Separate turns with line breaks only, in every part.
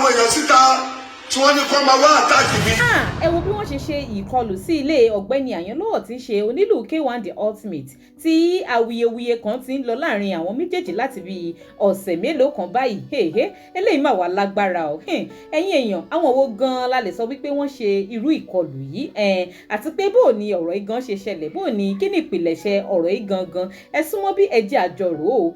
àwọn èèyàn síta tí wọ́n ní kó máa wá àtàkì mi.
Ẹ wo bí wọ́n ṣe ṣe ìkọlù sí ilé ọ̀gbẹ́ni Ayanlowo tí ń ṣe onílù K1 The Ultimate tí awuyewuye kan ti ń lọ láàrin àwọn méjèèjì láti bí ọ̀sẹ̀ mélòó kan báyìí. Eléyìí mà wá lágbára o. Ẹ̀yin èèyàn, àwọn wo gan-an la lè sọ wípé wọ́n ṣe irú ìkọlù yìí? Àti pé bó ni ọ̀rọ̀ yìí gan ṣe ṣẹlẹ̀, bó ni kí ni ìpìlẹ̀ṣẹ̀ ọ̀rọ̀ yìí gangan? Ẹ súnmọ́ bí ẹ jẹ́ àjọrò o.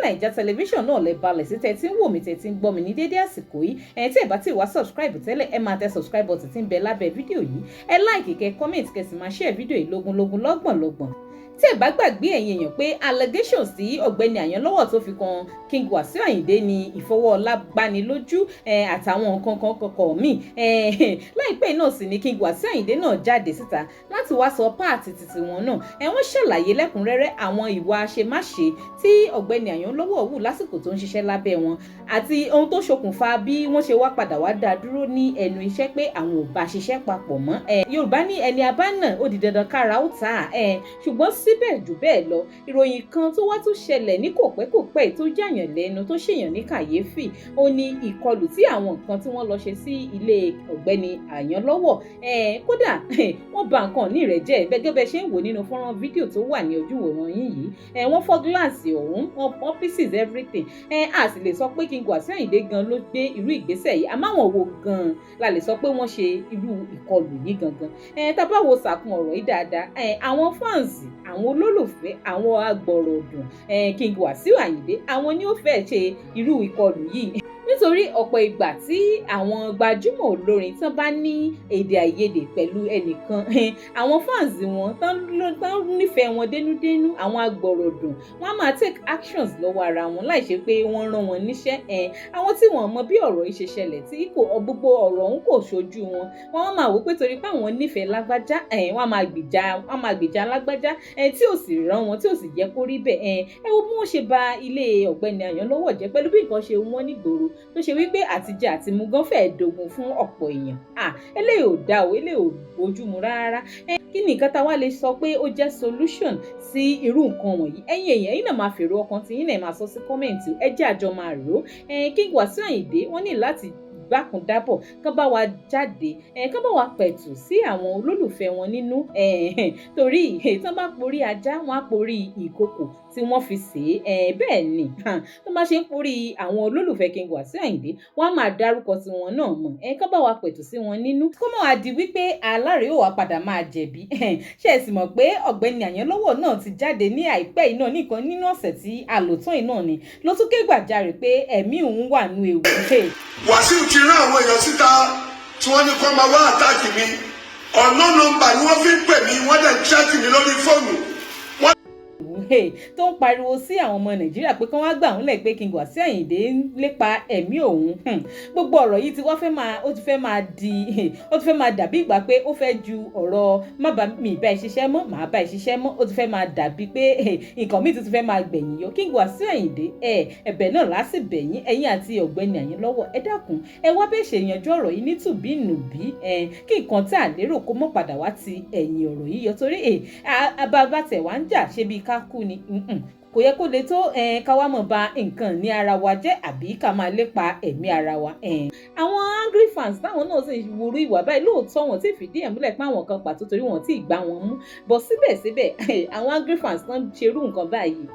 Naija television náà lè balẹ̀ sí tẹ́tí ń wò mí tẹ́tí ń gbọ́ mi ní dédé àsìkò yìí. Tí ẹ bá ti wá subscribe tẹ́lẹ̀, ẹ máa tẹ subscribe button tí ń bẹ lábẹ́ fídíò yìí. Ẹ like, kẹ́ comment, kẹ́ sì máa share fídíò yìí lógúnlógún lọ́gbọ̀nlọ́gbọ̀n. Tí ẹ bá gbàgbé ẹ̀yin èèyàn pé allegations tí ọ̀gbẹ́ni Ayanlowo tó fi kan King Wasiu Ayinde ní ìfọwọ́lágbánilójú àtàwọn nǹkan kọ̀ọ̀kan míì. Láìpẹ́ náà sì ni King Wasiu Ayinde náà jáde síta láti wá sọ páàtì títí wọn náà. Wọ́n ṣàlàyé lẹ́kùnrẹ́rẹ́ àwọn ìwà àṣemáṣe tí ọ̀gbẹ́ni Ayanlowo hù lásìkò tó ń ṣiṣẹ́ lábẹ́ wọn àti ohun tó ṣokùnfà bí wọ́n ṣe wá padà wá dá dúró ní ẹnu iṣẹ́ pé àwọn ò bá ṣiṣẹ́ papọ̀ mọ́. Yorùbá ní ẹni abánà ó di dandan kára ó tà á. Ṣùgbọ́n síbẹ̀ jù bẹ́ẹ̀ lọ, ìròyìn kan tó wá tún ṣẹlẹ̀ ní kòpẹ́kòpẹ́ tó jàyàn lẹ́nu tó ṣèyàn ní kàyéfì ó ní ìkọlù tí àwọn nǹkan tí wọ́n lọ ṣe sí ilé ọ̀gbẹ́ni Ayanlowo. Kódà wọ́n bà nǹkan ní rẹ̀ jẹ́ gẹ́gẹ́ bẹ́ẹ̀ ṣe ń wò nínú fọ́nrán fídíò tó wà ní ojú ìwòran yín yìí. Wọ́n fọ́ gíláàsì ọ̀hún, wọ́n pieces everything. A sì lè sọ pé King Wasiu Ayinde gan ló gbé irú ìgbésẹ̀ yìí, àmọ́ àwọn wo gan la lè sọ pé wọ́n ṣe irú ìkọlù yìí gangan. Tá bá wo sàkún ọ̀rọ̀ yìí dáadáa, àwọn fans, àwọn olólùfẹ́, àwọn agbọ̀rọ̀dùn King Wasiu Ayinde, àwọn ni ó fẹ́ ṣe irú ìkọlù yìí. Nítorí ọ̀pọ̀ ìgbà tí àwọn gbajúmọ̀ olórin tán bá ní èdè àìyedè pẹ̀lú ẹnìkan, àwọn fans wọn tán nífẹ̀ẹ́ wọn dénúdénú, àwọn agbọ̀rọ̀dùn, wọ́n á máa take actions lọ́wọ́ ara wọn láì ṣe pé wọ́n rán wọn níṣẹ́. Àwọn tí wọ́n mọ bí ọ̀rọ̀ yìí ṣe ṣẹlẹ̀ tí gbogbo ọ̀rọ̀ ọ̀hún kò ṣojú wọn, wọ́n máa wò pé torí pé àwọn nífẹ̀ẹ́ lágbájá, wọ́n máa gbèjà lágbájá tí ò sì rán wọn, tí ò sì jẹ́ kó rí bẹ́ẹ̀. Ẹ wo bí wọ́n ṣe ba ilé ọ̀gbẹ́ni Ayanlowo jẹ́ pẹ̀lú bí nǹkan ṣe wọ́n nígboro tó ṣe wípé àtijẹ àti mu gan fẹ́ẹ́ dogun fún ọ̀pọ̀ èèyàn. Eléyìí ò dá o, eléyìí ò bójúmu rárá. Kí ni nǹkan tá wá lè sọ pé ó jẹ́ solution sí irú nǹkan wọ̀nyí? Ẹ̀yin èèyàn yìí náà máa fèrò ọkàn tí yín náà máa sọ sí kọ́mẹ̀ntì, ẹ jẹ́ àjọ máa rò ó. King Wasiu Ayinde wọ́n ní láti gbákùndábọ̀ kán bá wa jáde, kán bá wa pẹ̀tù sí àwọn olólùfẹ́ wọn nínú, torí tán bá porí ajá wọn á porí ìkòkò tí wọ́n fi sè é. Bẹ́ẹ̀ ni tán bá ṣe ń porí àwọn olólùfẹ́ King Wasiu Ayinde wọ́n á máa dárúkọ tí wọn náà mọ̀. Kán bá wa pẹ̀tù sí wọn nínú kó má wá di wípé alárèé ò wá padà máa jẹ̀bi. Ṣé ẹ sì mọ̀ pé ọ̀gbẹ́ni Ayanlowo náà ti jáde ní àìpẹ́ yìí náà nìkan nínú ọ̀sẹ̀ tí a lò tán yìí náà ni ló tún ké gbàjarè pé ẹ̀mí òun wà nú ewu.
Wasiu ti rán àwọn èèyàn síta tí wọ́n ní kó máa wá àtàkì mi. ọ̀nà nọ́mbà ni wọ́n fi ń pè mí, wọ́n dẹ̀ ń ṣáàtì mi lórí fóònù.
Tó ń pariwo sí àwọn ọmọ Nàìjíríà pé kí wọ́n gbà wọ́n lẹ̀ pé King Wasiu Ayinde ń lépa ẹ̀mí òun. Gbogbo ọ̀rọ̀ yìí ó ti fẹ́ máa dàbí ìgbà pé ó fẹ́ ju ọ̀rọ̀ má bá mi bá ẹ ṣiṣẹ́ mọ́, màá bá ẹ ṣiṣẹ́ mọ́, ó ti fẹ́ máa dàbí pé nǹkan míì ti fẹ́ máa gbẹ̀yìn yọ. King Wasiu Ayinde ẹ̀bẹ̀ náà láti bẹ̀yìn ẹ̀yin àti ọ̀gbẹ́ni Ayanlowo, ẹ dákun ẹ wá bẹ́ẹ̀ ṣe yanjú ọ̀rọ̀ yìí ní tùbínùbí kí nǹkan tí à lérò kó mọ́ padà wá ti ẹ̀yìn ọ̀rọ̀ yìí yọ, torí ababa tẹ̀ wá ń jà ṣe bí ká kú ni. Kò yẹ kó lè tó ká wá mọ̀ ba nǹkan ní ara wa jẹ́ àbí ká máa lépa ẹ̀mí ara wa. Àwọn angry fans táwọn náà sì wúrú ìwà báyìí lóòótọ́ wọn tí fìdí ẹ̀ múlẹ̀ pé àwọn kan pàtó torí wọn tí ì gbá wọn mú, bọ̀ síbẹ̀síbẹ̀ àwọn angry fans tán ṣerú nǹkan báyìí.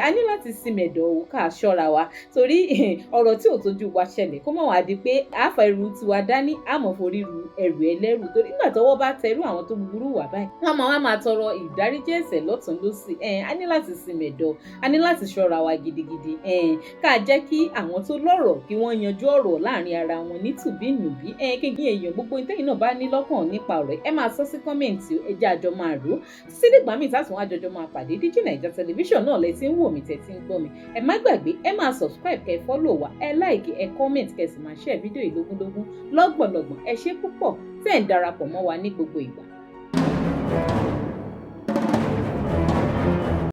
A ní láti simẹ̀dọ̀ ká ṣọ́ra wa torí ọ̀rọ̀ tí ò tójú wa ṣẹlẹ̀ kó má wá di pé àáfà ẹrù tiwa dání àmọ́ forí ru ẹrù ẹlẹ́rù, torí nígbà tọ́wọ́ bá tẹrú àwọn tó wúrú ìwà báyìí wọ́n máa tọrọ ìdáríjì ẹ̀ṣẹ̀ lọ́tùn lósì. A ní láti simẹ̀dọ̀, a ní láti ṣọ́ra wa gidigidi. Ká jẹ́ kí àwọn tó lọ́rọ̀ kí wọ́n yanjú ọ̀rọ̀ láàrin ara wọn ní tùbínùbí. Kí èèyàn gbogbo ìtẹ́yìn náà bá ní lọ́kàn nípa ọ̀rọ̀ ẹ máa sọ sí kọ́mẹ̀ntì, ẹ jẹ́ àjọ máa rò ó. Títí dìgbà míì tásùn àjọjọ máa pàdé. DJ Naija television náà lẹ ti ń wò mí tẹ́ ti ń gbọ́ mi. Ẹ má gbàgbé ẹ máa subscribe, kẹ́ follow wa, ẹ like, ẹ comment, kẹ́ sì máa share fídíò yìí lógúnlógún lọ́gbọ̀nlọ́gbọ̀n. Ẹ ṣé púpọ̀ tẹ́ ń darapọ̀ mọ́ wa ní gbogbo ìgbà.